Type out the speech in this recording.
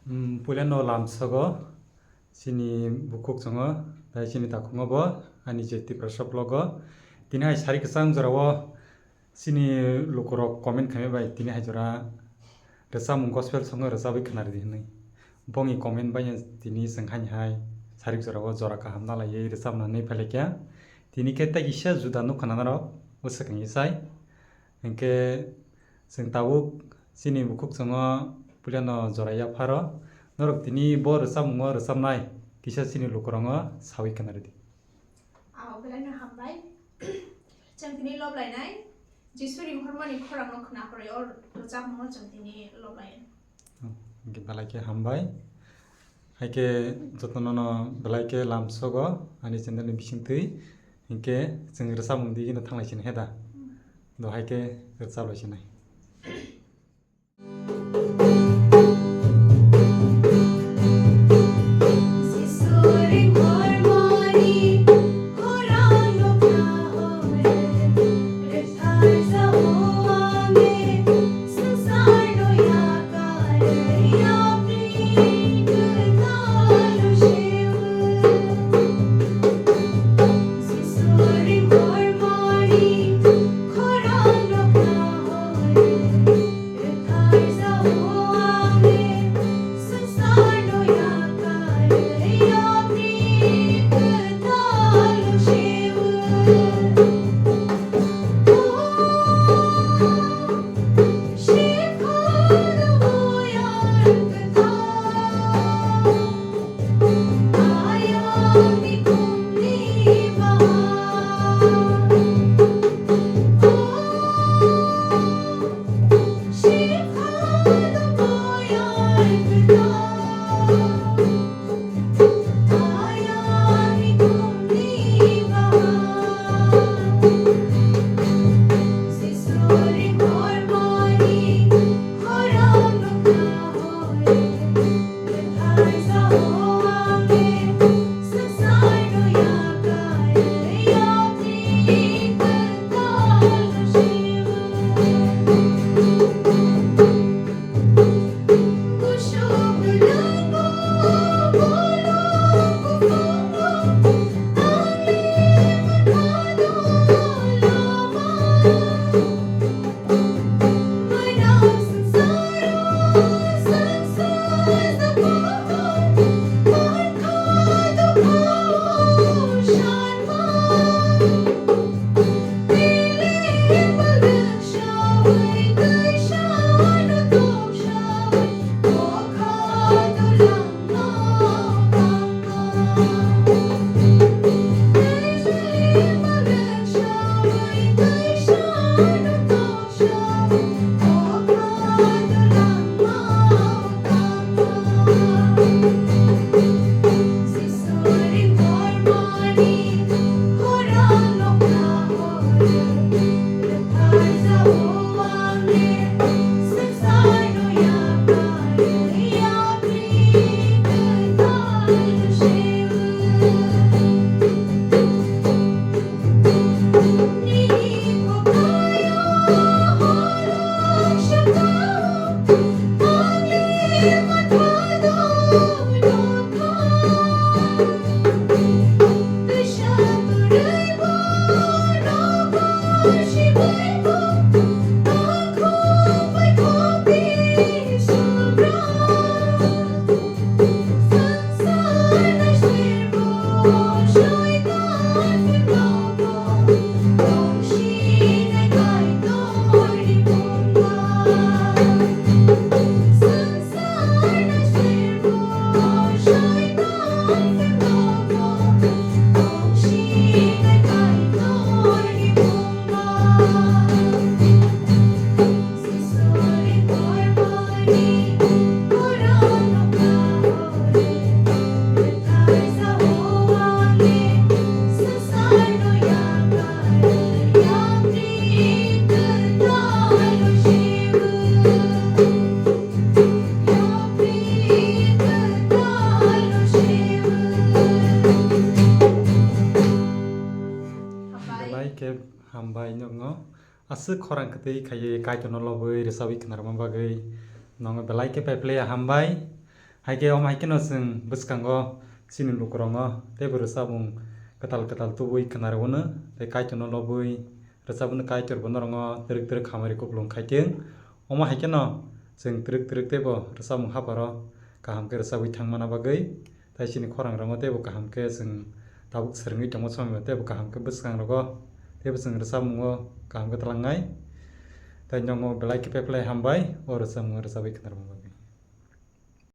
Puliano lamsago sini bukuk songo dai sini takungo bo ani jeti prasap logo tini hai sari kesang jarawo sini lukorok comment kame bai tini hai jora rwchapmung gospel songo rwchapai khwnari di hinui bongi comment bai tini sengkhani hai sarik jora jora kaham nalai rwchapnani phailakya tini khe tei kisa juda nukha nanarok bwsakangni sai hinkhe जों tabuk sini bukuk songo puliano joraya pharo norok tini bo rwchapmungo rwchapnai kisa sini lukorongo sawi khwnari di puliano hambai जों tini loblainai Jisu Ringhor mani khorangno khwnaprai or rwchapmungo जों tini loblai hingke belai hambai haike jotono belai ke lamsogo ani channel ni bisingtwi hingke जों rwchapmung di no thanglai heda do haike rwchaplai sinai hambai nyongo asuk khorang kete khaye kaitono loboi rwchapai khwnarma bagui nongo belai ke paiplaya hambai haike haike no sing bwskango sini lukurongo tebo rwchapmung ketal tubui khwnarwono tei kaitono lobui rwchapno kaitor bonorongo trik khamari kuplung khaiting haike no sing trik tebo rwchapmung haparo kaham ke rwchabui thangmana bagui tei sini khorangrongo tebo kaham ke sing tabuk srwngui tongo somyo tebo kaham ke bwskangrogo tebo sing rwchapmungo kaham ke tlangnai tei nyongo belai ke peplai hambai o rwchapmung rwchabui khwnarwng.